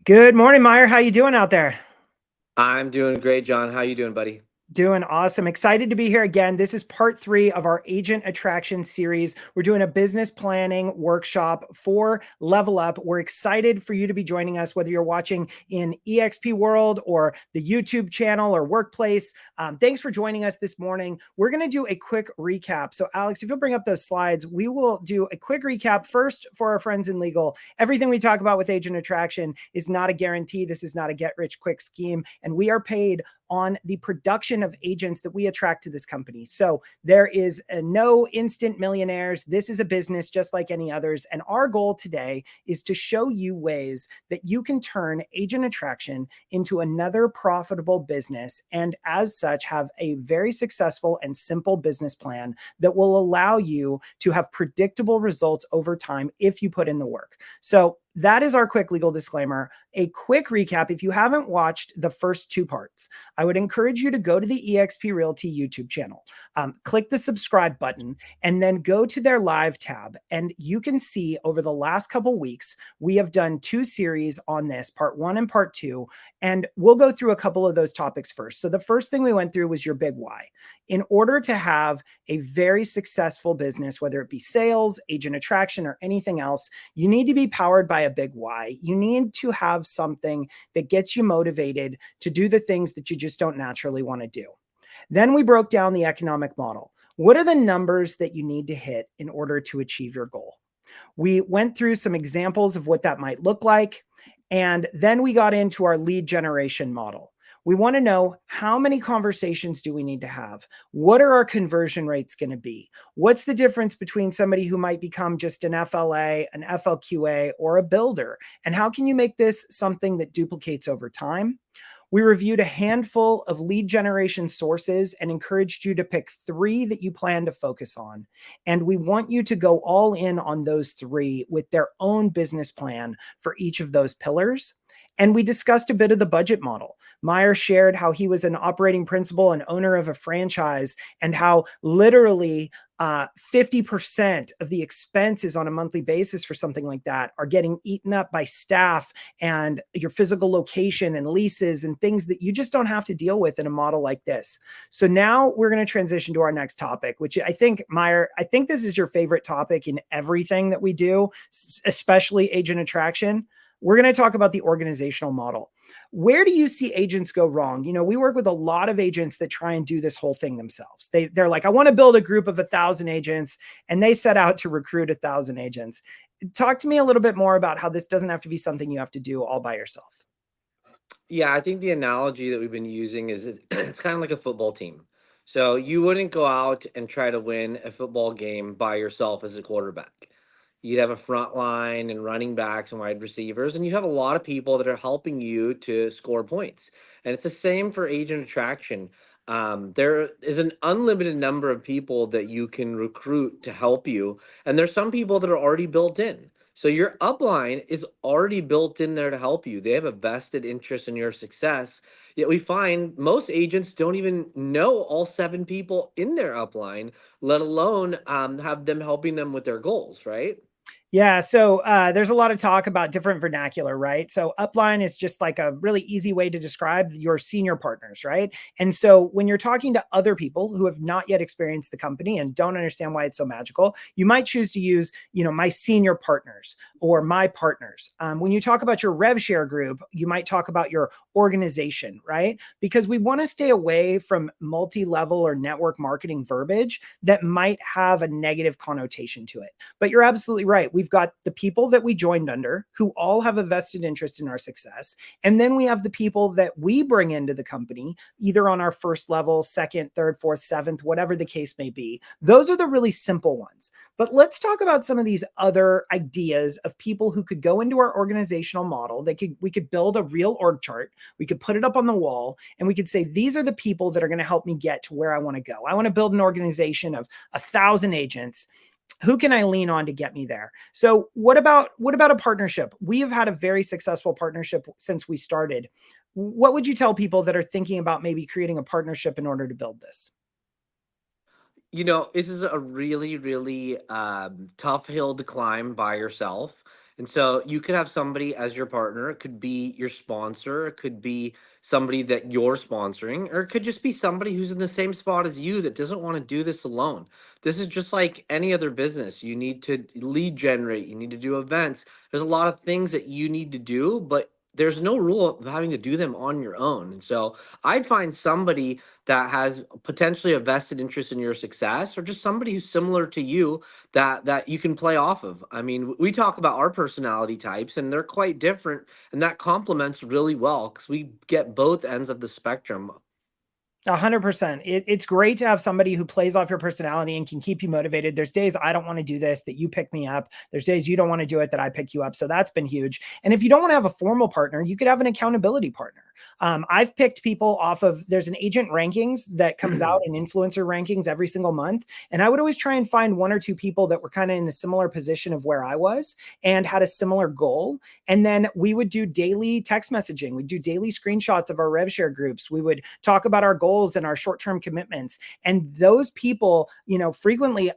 Good morning, Mayur. How you doing out there? I'm doing great, John. How you doing, buddy? Doing awesome. Excited to be here again. This is part 3 of our agent attraction series. We're doing a business planning workshop for Level Up. We're excited for you to be joining us, whether you're watching in EXP World or the YouTube channel or Workplace. Thanks for joining us this morning. We're going to do a quick recap. So, Alex, if you'll bring up those slides, we will do a quick recap first for our friends in legal. Everything we talk about with agent attraction is not a guarantee. This is not a get rich quick scheme, and we are paid on the production of agents that we attract to this company. So there is no instant millionaires. This is a business just like any others. And our goal today is to show you ways that you can turn agent attraction into another profitable business. And as such, have a very successful and simple business plan that will allow you to have predictable results over time if you put in the work. So that is our quick legal disclaimer. A quick recap: if you haven't watched the first 2 parts, I would encourage you to go to the eXp Realty YouTube channel, click the subscribe button, and then go to their live tab. And you can see over the last couple weeks, we have done 2 series on this, part 1 and part 2. And we'll go through a couple of those topics first. So the first thing we went through was your big why. In order to have a very successful business, whether it be sales, agent attraction, or anything else, you need to be powered by a big why. You need to have something that gets you motivated to do the things that you just don't naturally want to do. Then we broke down the economic model. What are the numbers that you need to hit in order to achieve your goal? We went through some examples of what that might look like. And then we got into our lead generation model. We want to know, how many conversations do we need to have? What are our conversion rates going to be? What's the difference between somebody who might become just an FLA, an FLQA, or a builder? And how can you make this something that duplicates over time? We reviewed a handful of lead generation sources and encouraged you to pick 3 that you plan to focus on. And we want you to go all in on those 3 with their own business plan for each of those pillars. And we discussed a bit of the budget model. Mayur shared how he was an operating principal and owner of a franchise, and how literally 50% of the expenses on a monthly basis for something like that are getting eaten up by staff and your physical location and leases and things that you just don't have to deal with in a model like this. So now we're going to transition to our next topic, which I think, Mayur, I think this is your favorite topic in everything that we do, especially agent attraction. We're going to talk about the organizational model. Where do you see agents go wrong? You know, we work with a lot of agents that try and do this whole thing themselves. They're like, I want to build a group of 1,000 agents, and they set out to recruit 1,000 agents. Talk to me a little bit more about how this doesn't have to be something you have to do all by yourself. Yeah, I think the analogy that we've been using is it's kind of like a football team. So you wouldn't go out and try to win a football game by yourself as a quarterback. You'd have a front line and running backs and wide receivers, and you have a lot of people that are helping you to score points. And it's the same for agent attraction. There is an unlimited number of people that you can recruit to help you, and there's some people that are already built in. So your upline is already built in there to help you. They have a vested interest in your success. Yet we find most agents don't even know all 7 people in their upline, let alone have them helping them with their goals, right? Yeah, so there's a lot of talk about different vernacular, right? So upline is just like a really easy way to describe your senior partners, right? And so when you're talking to other people who have not yet experienced the company and don't understand why it's so magical, you might choose to use, my senior partners or my partners. When you talk about your rev share group, you might talk about your organization, right? Because we want to stay away from multi-level or network marketing verbiage that might have a negative connotation to it. But you're absolutely right. We've got the people that we joined under who all have a vested interest in our success. And then we have the people that we bring into the company, either on our first level, second, third, fourth, seventh, whatever the case may be. Those are the really simple ones. But let's talk about some of these other ideas of people who could go into our organizational model. We could build a real org chart. We could put it up on the wall, and we could say, these are the people that are going to help me get to where I want to go. I want to build an organization of 1,000 agents. Who can I lean on to get me there? So what about a partnership? We have had a very successful partnership since we started. What would you tell people that are thinking about maybe creating a partnership in order to build this? This is a really, really tough hill to climb by yourself. And so you could have somebody as your partner. It could be your sponsor. It could be somebody that you're sponsoring, or it could just be somebody who's in the same spot as you that doesn't want to do this alone. This is just like any other business. You need to lead generate, you need to do events. There's a lot of things that you need to do, but there's no rule of having to do them on your own. And so I'd find somebody that has potentially a vested interest in your success, or just somebody who's similar to you that you can play off of. I mean, we talk about our personality types and they're quite different, and that complements really well because we get both ends of the spectrum. 100%. It's great to have somebody who plays off your personality and can keep you motivated. There's days I don't want to do this that you pick me up. There's days you don't want to do it that I pick you up. So that's been huge. And if you don't want to have a formal partner, you could have an accountability partner. I've picked people off of, there's an agent rankings that comes out in influencer rankings every single month. And I would always try and find one or two people that were kind of in a similar position of where I was and had a similar goal. And then we would do daily text messaging. We'd do daily screenshots of our rev share groups. We would talk about our goals and our short-term commitments. And those people, frequently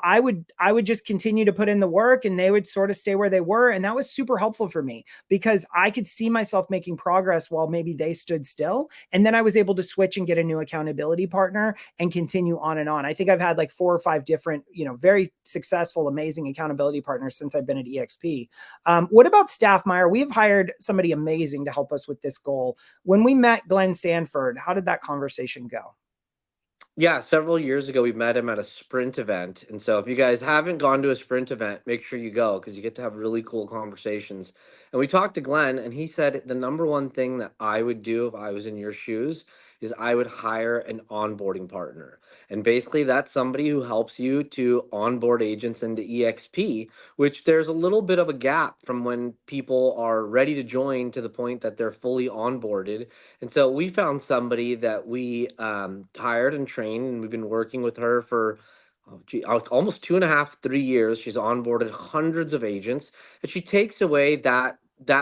I would just continue to put in the work and they would sort of stay where they were. And that was super helpful for me because I could see myself making progress while maybe they stood still. And then I was able to switch and get a new accountability partner and continue on and on. I think I've had like 4 or 5 different, very successful, amazing accountability partners since I've been at EXP. What about staff, Mayur? We've hired somebody amazing to help us with this goal. When we met Glenn Sanford, how did that conversation go? Yeah, several years ago, we met him at a sprint event. And so if you guys haven't gone to a sprint event, make sure you go because you get to have really cool conversations. And we talked to Glenn, and he said the number one thing that I would do if I was in your shoes is I would hire an onboarding partner. And basically, that's somebody who helps you to onboard agents into EXP, which there's a little bit of a gap from when people are ready to join to the point that they're fully onboarded. And so we found somebody that we hired and trained, and we've been working with her for almost 2.5, 3 years. She's onboarded hundreds of agents, and she takes away that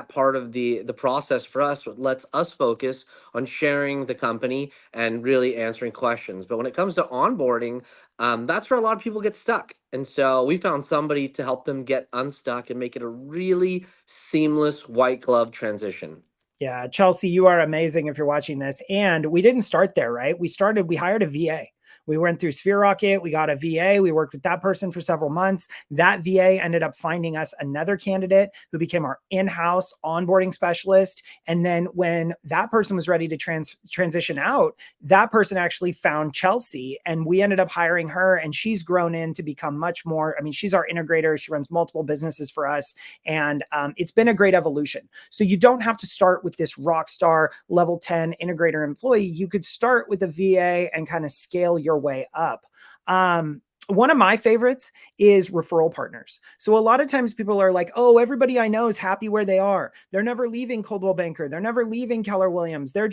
part of the process for us. What lets us focus on sharing the company and really answering questions. But when it comes to onboarding, that's where a lot of people get stuck. And so we found somebody to help them get unstuck and make it a really seamless white glove transition. Yeah, Chelsea, you are amazing if you're watching this. And we didn't start there, right? We hired a VA. We went through Sphere Rocket. We got a VA. We worked with that person for several months. That VA ended up finding us another candidate who became our in-house onboarding specialist. And then when that person was ready to transition out, that person actually found Chelsea and we ended up hiring her. And she's grown in to become much more. I mean, she's our integrator. She runs multiple businesses for us. And it's been a great evolution. So you don't have to start with this rock star level 10 integrator employee. You could start with a VA and kind of scale your way up. One of my favorites is referral partners. So a lot of times people are like, oh, everybody I know is happy where they are. They're never leaving Coldwell Banker. They're never leaving Keller Williams. They're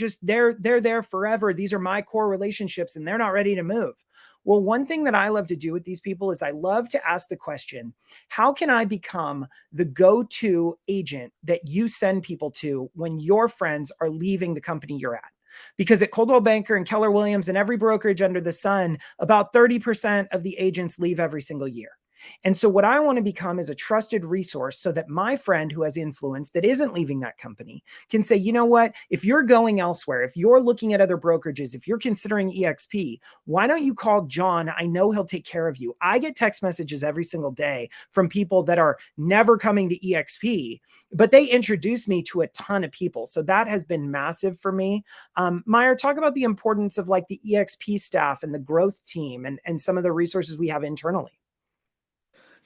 there forever. These are my core relationships and they're not ready to move. Well, one thing that I love to do with these people is I love to ask the question, how can I become the go-to agent that you send people to when your friends are leaving the company you're at? Because at Coldwell Banker and Keller Williams and every brokerage under the sun, about 30% of the agents leave every single year. And so what I want to become is a trusted resource so that my friend who has influence that isn't leaving that company can say, you know what, if you're going elsewhere, if you're looking at other brokerages, if you're considering EXP, why don't you call John? I know he'll take care of you. I get text messages every single day from people that are never coming to EXP, but they introduce me to a ton of people. So that has been massive for me. Mayur, talk about the importance of like the EXP staff and the growth team and some of the resources we have internally.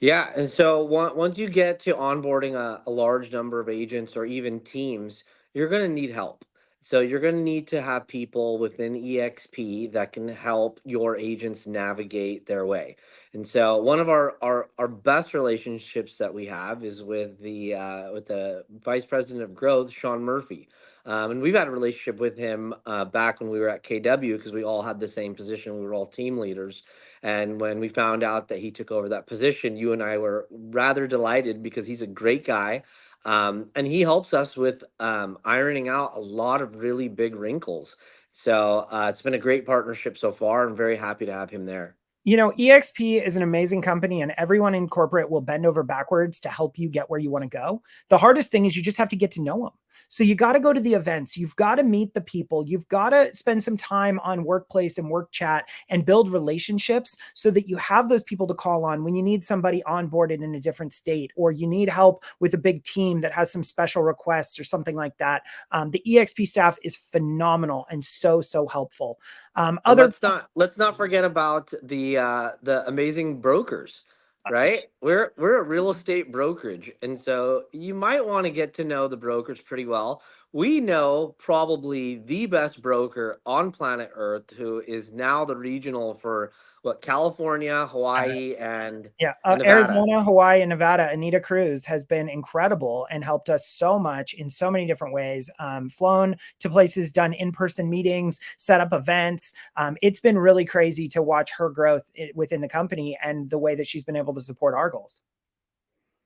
Yeah, and so once you get to onboarding a large number of agents or even teams, you're going to need help. So you're going to need to have people within EXP that can help your agents navigate their way. And so one of our best relationships that we have is with the vice president of growth, Sean Murphy. And we've had a relationship with him back when we were at KW because we all had the same position. We were all team leaders. And when we found out that he took over that position, you and I were rather delighted because he's a great guy. And he helps us with ironing out a lot of really big wrinkles. So it's been a great partnership so far. I'm very happy to have him there. EXP is an amazing company, and everyone in corporate will bend over backwards to help you get where you want to go. The hardest thing is you just have to get to know them. So you got to go to the events. You've got to meet the people. You've got to spend some time on workplace and work chat and build relationships so that you have those people to call on when you need somebody onboarded in a different state, or you need help with a big team that has some special requests or something like that. The EXP staff is phenomenal and so helpful. And Other let's not forget about the amazing brokers, right? We're a real estate brokerage, and so you might want to get to know the brokers pretty well. We know probably the best broker on planet Earth, who is now the regional for what, California, Hawaii, Yeah, and Nevada. Arizona, Hawaii, and Nevada. Anita Cruz has been incredible and helped us so much in so many different ways. Flown to places, done in-person meetings, set up events. It's been really crazy to watch her growth within the company and the way that she's been able to support our goals.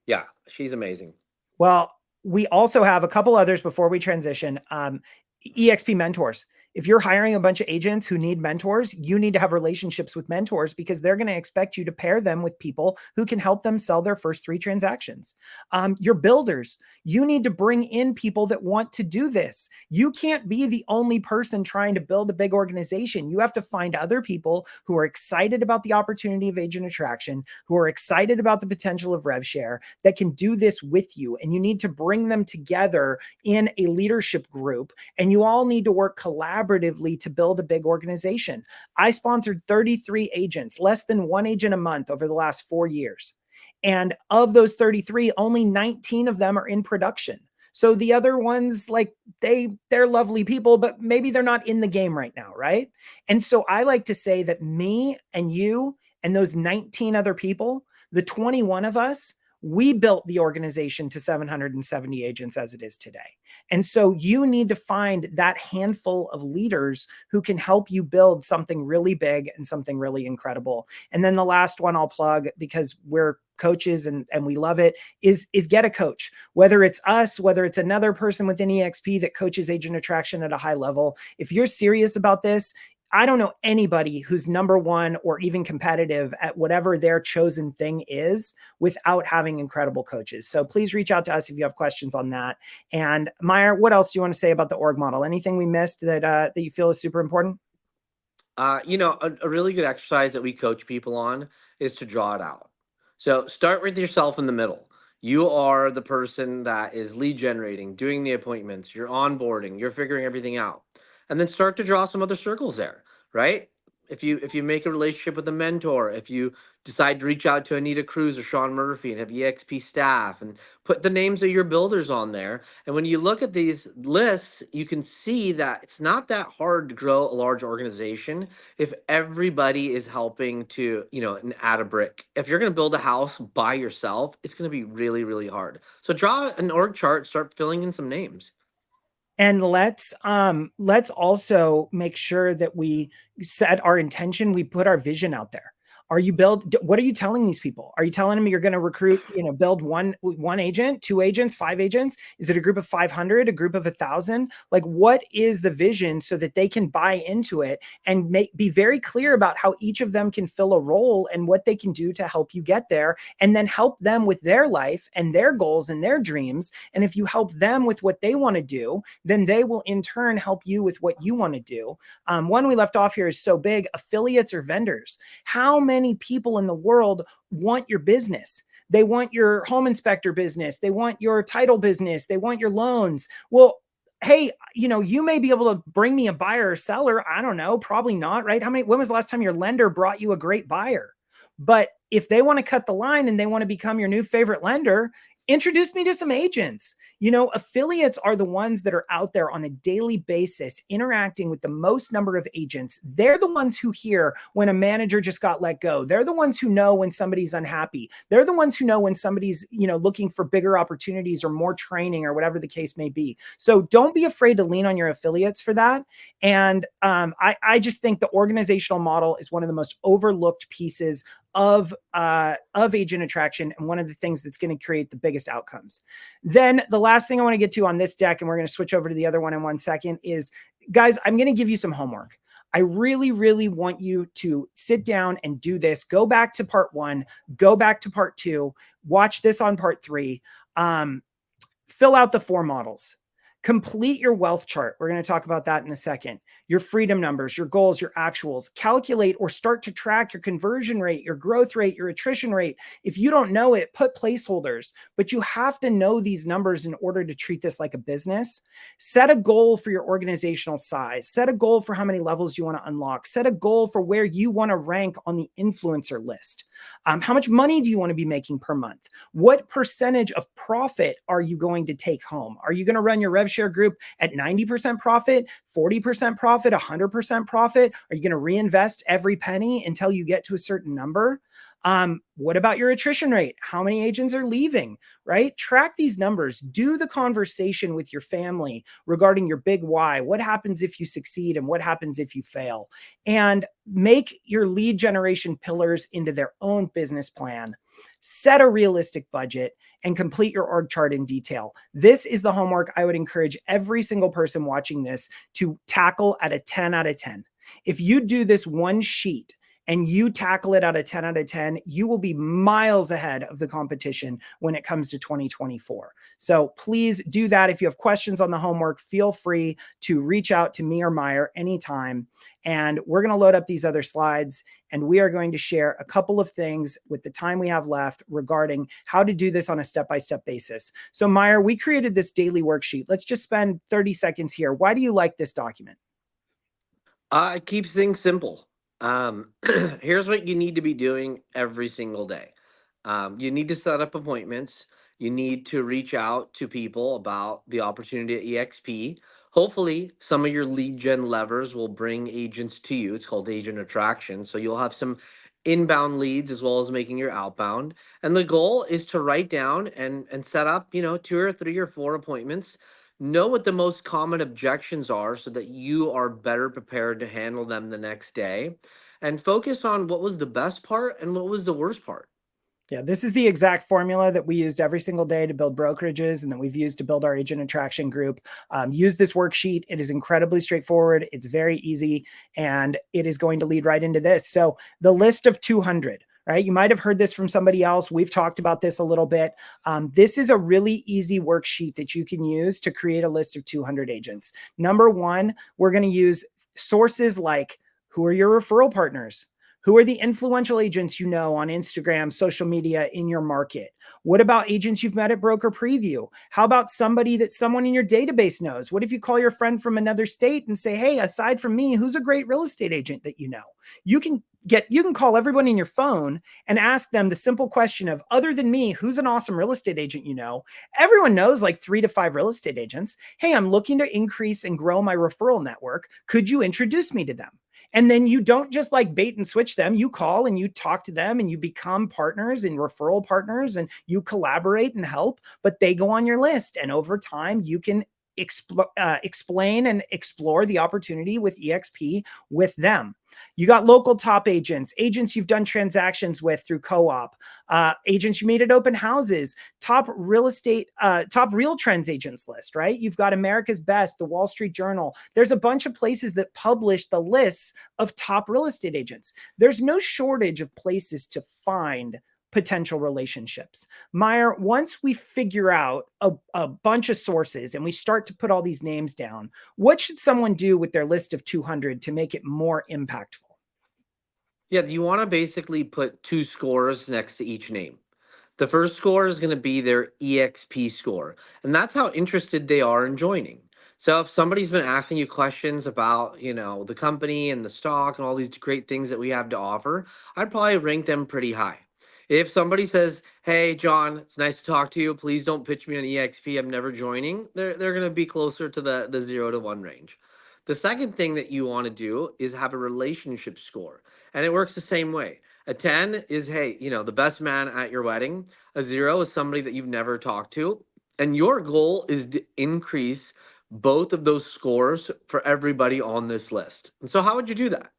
Yeah, she's amazing. Well, we also have a couple others before we transition. EXP mentors. If you're hiring a bunch of agents who need mentors, you need to have relationships with mentors because they're going to expect you to pair them with people who can help them sell their first 3 transactions. Your builders, you need to bring in people that want to do this. You can't be the only person trying to build a big organization. You have to find other people who are excited about the opportunity of agent attraction, who are excited about the potential of rev share, that can do this with you. And you need to bring them together in a leadership group, and you all need to work collaboratively to build a big organization. I sponsored 33 agents, less than 1 agent a month over the last 4 years. And of those 33, only 19 of them are in production. So the other ones, like they're lovely people, but maybe they're not in the game right now, right? And so I like to say that me and you and those 19 other people, the 21 of us, we built the organization to 770 agents as it is today. And so you need to find that handful of leaders who can help you build something really big and something really incredible. And then the last one I'll plug, because we're coaches and we love it, is get a coach. Whether it's us, whether it's another person within EXP that coaches agent attraction at a high level. If you're serious about this, I don't know anybody who's number one or even competitive at whatever their chosen thing is without having incredible coaches. So please reach out to us if you have questions on that. And Mayur, what else do you want to say about the org model? Anything we missed that you feel is super important? A really good exercise that we coach people on is to draw it out. So start with yourself in the middle. You are the person that is lead generating, doing the appointments, you're onboarding, you're figuring everything out. And then start to draw some other circles there, right? If you make a relationship with a mentor, if you decide to reach out to Anita Cruz or Sean Murphy and have EXP staff and put the names of your builders on there. And when you look at these lists, you can see that it's not that hard to grow a large organization if everybody is helping to, add a brick. If you're going to build a house by yourself, it's going to be really, really hard. So draw an org chart, start filling in some names. And let's also make sure that we set our intention, we put our vision out there. What are you telling these people? Are you telling them you're going to recruit, build one agent, 2 agents, 5 agents? Is it a group of 500, a group of 1,000? Like, what is the vision so that they can buy into it and be very clear about how each of them can fill a role and what they can do to help you get there, and then help them with their life and their goals and their dreams. And if you help them with what they want to do, then they will in turn help you with what you want to do. One we left off here is so big: affiliates or vendors. How many people in the world want your business? They want your home inspector business. They want your title business. They want your loans. Well, hey, you may be able to bring me a buyer or seller. I don't know, probably not, right? When was the last time your lender brought you a great buyer? But if they want to cut the line and they want to become your new favorite lender, introduce me to some agents. Affiliates are the ones that are out there on a daily basis interacting with the most number of agents. They're the ones who hear when a manager just got let go. They're the ones who know when somebody's unhappy. They're the ones who know when somebody's, looking for bigger opportunities or more training or whatever the case may be. So don't be afraid to lean on your affiliates for that. And I just think the organizational model is one of the most overlooked pieces of agent attraction, and one of the things that's going to create the biggest outcomes. Then the last thing I want to get to on this deck, and we're going to switch over to the other one in 1 second, is, guys, I'm going to give you some homework. I really, really want you to sit down and do this. Go back to part 1, go back to part 2, watch this on part 3. Fill out the 4 models. Complete your wealth chart. We're going to talk about that in a second. Your freedom numbers, your goals, your actuals. Calculate or start to track your conversion rate, your growth rate, your attrition rate. If you don't know it, put placeholders, but you have to know these numbers in order to treat this like a business. Set a goal for your organizational size. Set a goal for how many levels you want to unlock. Set a goal for where you want to rank on the influencer list. How much money do you want to be making per month? What percentage of profit are you going to take home? Are you going to run your rev share group at 90% profit, 40% profit, 100% profit? Are you going to reinvest every penny until you get to a certain number? What about your attrition rate? How many agents are leaving, right? Track these numbers. Do the conversation with your family regarding your big why. What happens if you succeed and what happens if you fail? And make your lead generation pillars into their own business plan. Set a realistic budget and complete your org chart in detail. This is the homework I would encourage every single person watching this to tackle at a 10 out of 10. If you do this one sheet and you tackle it at a 10 out of 10, you will be miles ahead of the competition when it comes to 2024. So please do that. If you have questions on the homework, feel free to reach out to me or Mayur anytime. And we're going to load up these other slides, and we are going to share a couple of things with the time we have left regarding how to do this on a step-by-step basis. So Mayur, we created this daily worksheet. Let's just spend 30 seconds here. Why do you like this document? It keeps things simple. Here's what you need to be doing every single day. You need to set up appointments. You need to reach out to people about the opportunity at EXP. Hopefully, some of your lead gen levers will bring agents to you. It's called agent attraction. So you'll have some inbound leads as well as making your outbound. And the goal is to write down and set up, 2 or 3 or 4 appointments. Know what the most common objections are so that you are better prepared to handle them the next day, and focus on what was the best part and what was the worst part. Yeah, this is the exact formula that we used every single day to build brokerages and that we've used to build our agent attraction group. Use this worksheet. It is incredibly straightforward. It's very easy, and it is going to lead right into this. So the list of 200, right? You might have heard this from somebody else. We've talked about this a little bit. This is a really easy worksheet that you can use to create a list of 200 agents. Number one, we're going to use sources like, who are your referral partners? Who are the influential agents you know on Instagram, social media in your market? What about agents you've met at Broker Preview? How about somebody that someone in your database knows? What if you call your friend from another state and say, hey, aside from me, who's a great real estate agent that you know? You can call everyone in your phone and ask them the simple question of, other than me, who's an awesome real estate agent you know? Everyone knows like 3 to 5 real estate agents. Hey, I'm looking to increase and grow my referral network. Could you introduce me to them? And then you don't just like bait and switch them. You call and you talk to them and you become partners and referral partners and you collaborate and help, but they go on your list. And over time, you can explain and explore the opportunity with EXP with them. You got local top agents, agents you've done transactions with through co-op, agents you meet at open houses, top real estate, top real trends agents list, right? You've got America's Best, the Wall Street Journal. There's a bunch of places that publish the lists of top real estate agents. There's no shortage of places to find potential relationships. Mayur, once we figure out a bunch of sources and we start to put all these names down, what should someone do with their list of 200 to make it more impactful? Yeah, you want to basically put 2 scores next to each name. The first score is going to be their EXP score, and that's how interested they are in joining. So if somebody's been asking you questions about, the company and the stock and all these great things that we have to offer, I'd probably rank them pretty high. If somebody says, "Hey, John, it's nice to talk to you. Please don't pitch me on EXP. I'm never joining." They're going to be closer to the 0 to 1 range. The second thing that you want to do is have a relationship score, and it works the same way. A 10 is, hey, the best man at your wedding. A 0 is somebody that you've never talked to. And your goal is to increase both of those scores for everybody on this list. And so how would you do that?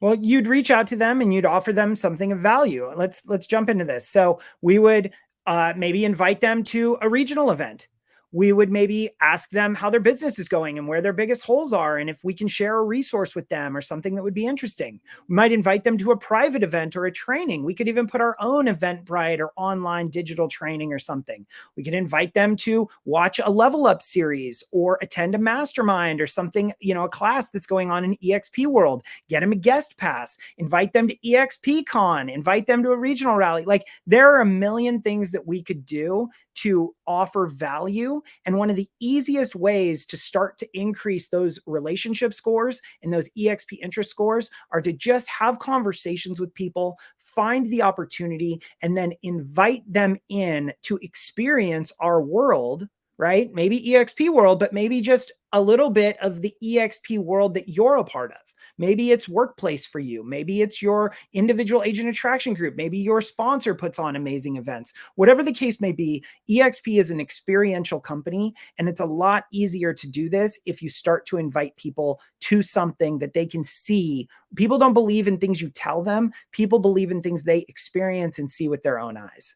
Well, you'd reach out to them and you'd offer them something of value. Let's jump into this. So we would maybe invite them to a regional event. We would maybe ask them how their business is going and where their biggest holes are, and if we can share a resource with them or something that would be interesting. We might invite them to a private event or a training. We could even put our own Eventbrite or online digital training or something. We could invite them to watch a level up series or attend a mastermind or something, a class that's going on in EXP world. Get them a guest pass, invite them to EXP Con, invite them to a regional rally. Like, there are a million things that we could do to offer value. And one of the easiest ways to start to increase those relationship scores and those EXP interest scores are to just have conversations with people, find the opportunity, and then invite them in to experience our world, right? Maybe EXP world, but maybe just a little bit of the EXP world that you're a part of. Maybe it's workplace for you. Maybe it's your individual agent attraction group. Maybe your sponsor puts on amazing events. Whatever the case may be, EXP is an experiential company, and it's a lot easier to do this if you start to invite people to something that they can see. People don't believe in things you tell them. People believe in things they experience and see with their own eyes.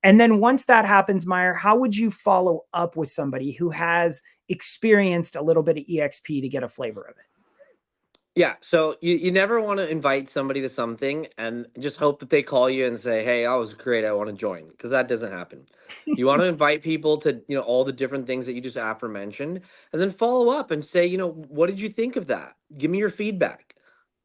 And then once that happens, Mayur, how would you follow up with somebody who has experienced a little bit of EXP to get a flavor of it? Yeah, so you never want to invite somebody to something and just hope that they call you and say, "Hey, that was great. I want to join," because that doesn't happen. You want to invite people to, all the different things that you just aforementioned, and then follow up and say, "What did you think of that? Give me your feedback.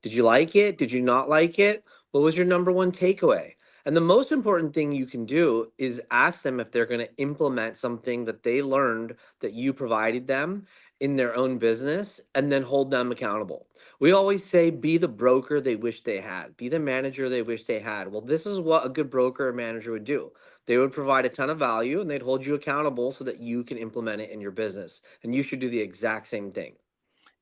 Did you like it? Did you not like it? What was your number one takeaway?" And the most important thing you can do is ask them if they're going to implement something that they learned that you provided them in their own business, and then hold them accountable. We always say, be the broker they wish they had, be the manager they wish they had. Well, this is what a good broker or manager would do. They would provide a ton of value and they'd hold you accountable so that you can implement it in your business. And you should do the exact same thing.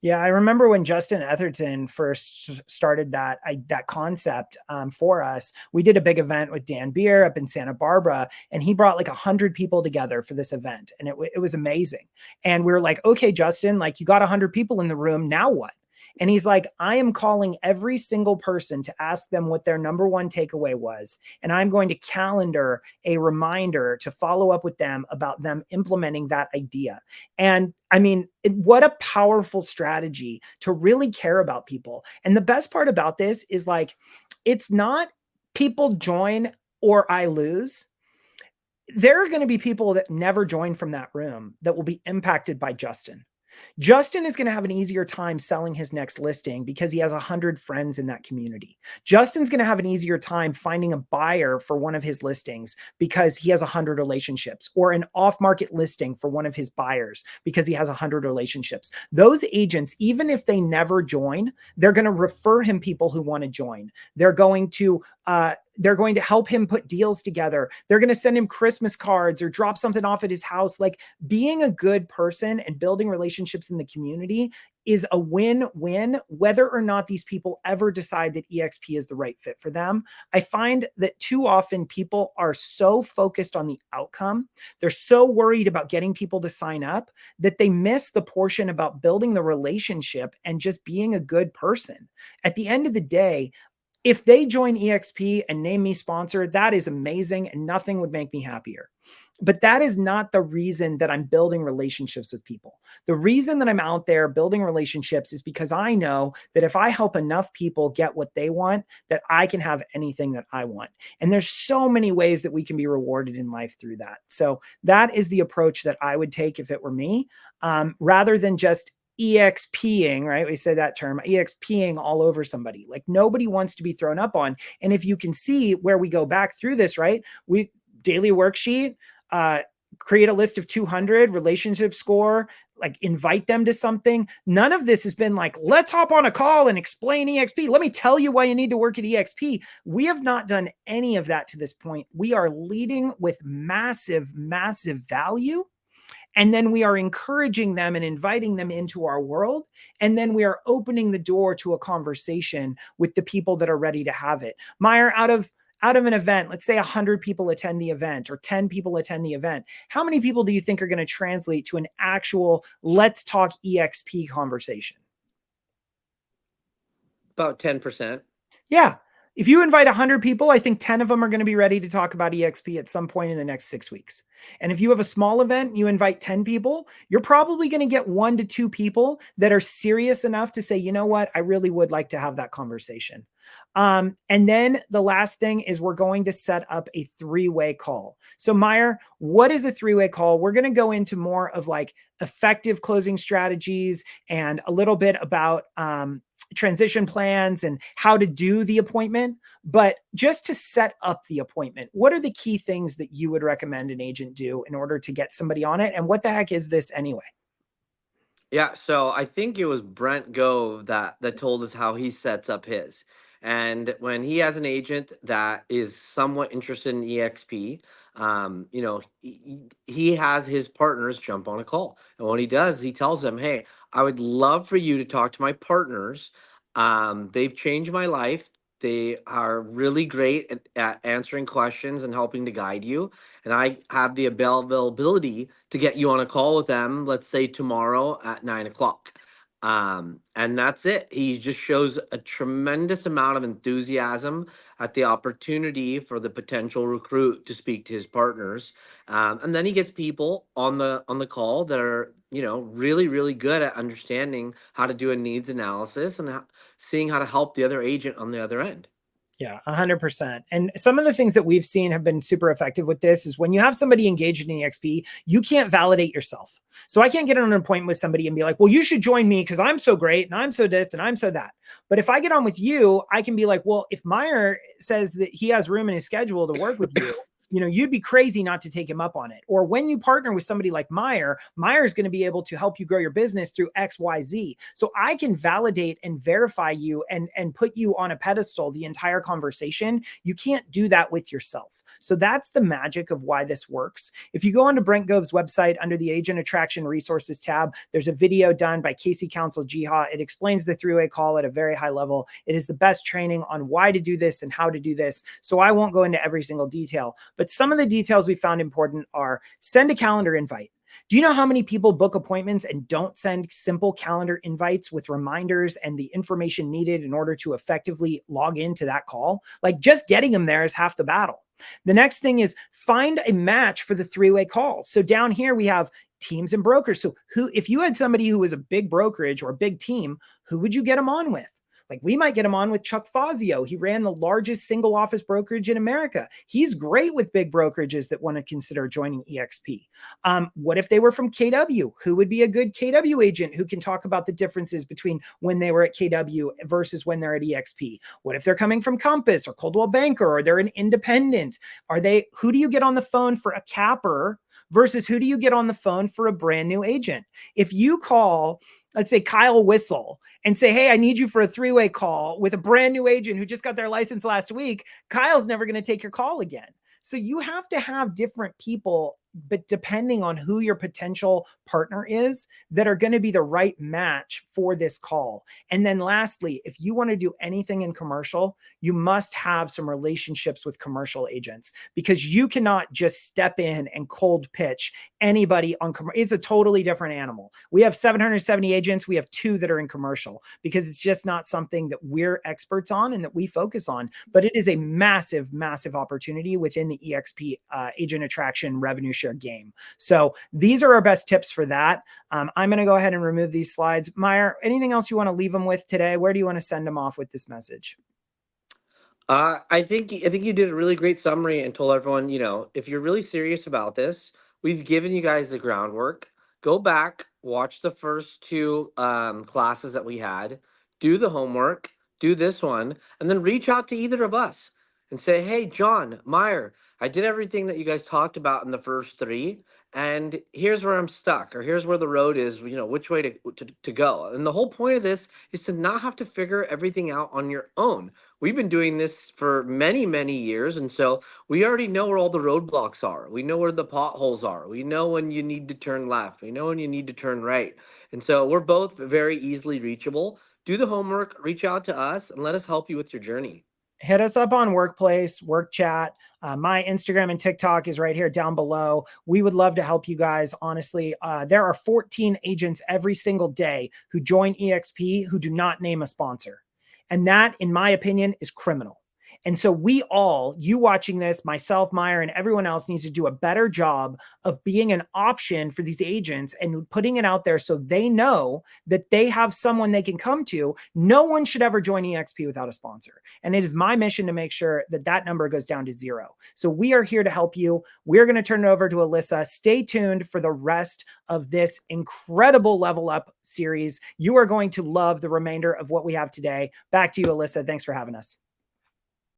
Yeah, I remember when Justin Etherton first started that concept for us. We did a big event with Dan Beer up in Santa Barbara, and he brought like 100 people together for this event, and it was amazing. And we were like, "Okay, Justin, like, you got 100 people in the room. Now what?" And he's like, "I am calling every single person to ask them what their number one takeaway was, and I'm going to calendar a reminder to follow up with them about them implementing that idea." And I mean, what a powerful strategy to really care about people. And the best part about this is, like, it's not people join or I lose. There are going to be people that never join from that room that will be impacted by Justin. Justin is going to have an easier time selling his next listing because he has 100 friends in that community. Justin's going to have an easier time finding a buyer for one of his listings because he has 100 relationships, or an off-market listing for one of his buyers because he has 100 relationships. Those agents, even if they never join, they're going to refer him people who want to join. They're going to help him put deals together. They're going to send him Christmas cards or drop something off at his house. Like, being a good person and building relationships in the community is a win-win, whether or not these people ever decide that EXP is the right fit for them. I find that too often people are so focused on the outcome, they're so worried about getting people to sign up, that they miss the portion about building the relationship and just being a good person. At the end of the day, if they join EXP and name me sponsor, that is amazing, and nothing would make me happier. But that is not the reason that I'm building relationships with people. The reason that I'm out there building relationships is because I know that if I help enough people get what they want, that I can have anything that I want. And there's so many ways that we can be rewarded in life through that. So that is the approach that I would take if it were me, rather than just EXPing, right? We say that term, EXPing all over somebody. Like, nobody wants to be thrown up on. And if you can see where we go back through this, right? We daily worksheet, create a list of 200, relationship score, like, invite them to something. None of this has been like, let's hop on a call and explain EXP. Let me tell you why you need to work at EXP. We have not done any of that to this point. We are leading with massive, massive value. And then we are encouraging them and inviting them into our world. And then we are opening the door to a conversation with the people that are ready to have it. Mayur, out of an event, let's say 100 people attend the event or 10 people attend the event. How many people do you think are going to translate to an actual let's talk EXP conversation? About 10%. Yeah. If you invite 100 people, I think 10 of them are going to be ready to talk about EXP at some point in the next 6 weeks. And if you have a small event, you invite 10 people, you're probably going to get 1 to 2 people that are serious enough to say, you know what, I really would like to have that conversation. And then the last thing is we're going to set up a 3-way call. So Mayur, what is a 3-way call? We're going to go into more of like effective closing strategies and a little bit about transition plans and how to do the appointment. But just to set up the appointment, what are the key things that you would recommend an agent do in order to get somebody on it? And what the heck is this anyway? Yeah, so I think it was Brent Gove that told us how he sets up his. And when he has an agent that is somewhat interested in EXP, he has his partners jump on a call. And what he does, he tells them, "Hey, I would love for you to talk to my partners. They've changed my life. They are really great at answering questions and helping to guide you. And I have the availability to get you on a call with them, let's say tomorrow at 9 o'clock." And that's it. He just shows a tremendous amount of enthusiasm at the opportunity for the potential recruit to speak to his partners. And then he gets people on the call that are, really, really good at understanding how to do a needs analysis and seeing how to help the other agent on the other end. Yeah, 100%. And some of the things that we've seen have been super effective with this is when you have somebody engaged in EXP, you can't validate yourself. So I can't get on an appointment with somebody and be like, well, you should join me because I'm so great and I'm so this and I'm so that. But if I get on with you, I can be like, well, if Mayur says that he has room in his schedule to work with you, you'd be crazy not to take him up on it. Or when you partner with somebody like Mayur is going to be able to help you grow your business through XYZ. So I can validate and verify you and put you on a pedestal the entire conversation. You can't do that with yourself. So that's the magic of why this works. If you go onto Brent Gove's website under the Agent Attraction Resources tab, there's a video done by Casey Council Jiha. It explains the 3-way call at a very high level. It is the best training on why to do this and how to do this. So I won't go into every single detail. But some of the details we found important are send a calendar invite. Do you know how many people book appointments and don't send simple calendar invites with reminders and the information needed in order to effectively log into that call? Like just getting them there is half the battle. The next thing is find a match for the 3-way call. So down here we have teams and brokers. So if you had somebody who was a big brokerage or a big team, who would you get them on with? Like we might get him on with Chuck Fazio. He ran the largest single office brokerage in America. He's great with big brokerages that want to consider joining EXP. What if they were from KW? Who would be a good KW agent who can talk about the differences between when they were at KW versus when they're at EXP? What if they're coming from Compass or Coldwell Banker or they're an independent? Who do you get on the phone for a capper versus who do you get on the phone for a brand new agent? If you call, let's say Kyle Whistle and say, hey, I need you for a 3-way call with a brand new agent who just got their license last week, Kyle's never going to take your call again. So you have to have different people, but depending on who your potential partner is, that are going to be the right match for this call. And then lastly, if you want to do anything in commercial, you must have some relationships with commercial agents because you cannot just step in and cold pitch anybody on commercial. It's a totally different animal. We have 770 agents. We have 2 that are in commercial because it's just not something that we're experts on and that we focus on, but it is a massive, massive opportunity within the EXP agent attraction revenue share game. So these are our best tips for that. I'm going to go ahead and remove these slides. Mayur, anything else you want to leave them with today? Where do you want to send them off with this message? I think you did a really great summary and told everyone, if you're really serious about this, we've given you guys the groundwork. Go back, watch the first 2 classes that we had, do the homework, do this one, and then reach out to either of us and say, hey, John, Mayur, I did everything that you guys talked about in the first 3, and here's where I'm stuck, or here's where the road is, which way to go. And the whole point of this is to not have to figure everything out on your own. We've been doing this for many, many years. And so we already know where all the roadblocks are. We know where the potholes are. We know when you need to turn left. We know when you need to turn right. And so we're both very easily reachable. Do the homework, reach out to us, and let us help you with your journey. Hit us up on Workplace, Work Chat. My Instagram and TikTok is right here down below. We would love to help you guys. Honestly, there are 14 agents every single day who join EXP who do not name a sponsor. And that, in my opinion, is criminal. And so we all, you watching this, myself, Mayur, and everyone else needs to do a better job of being an option for these agents and putting it out there so they know that they have someone they can come to. No one should ever join EXP without a sponsor. And it is my mission to make sure that that number goes down to 0. So we are here to help you. We're going to turn it over to Alyssa. Stay tuned for the rest of this incredible Level Up series. You are going to love the remainder of what we have today. Back to you, Alyssa. Thanks for having us.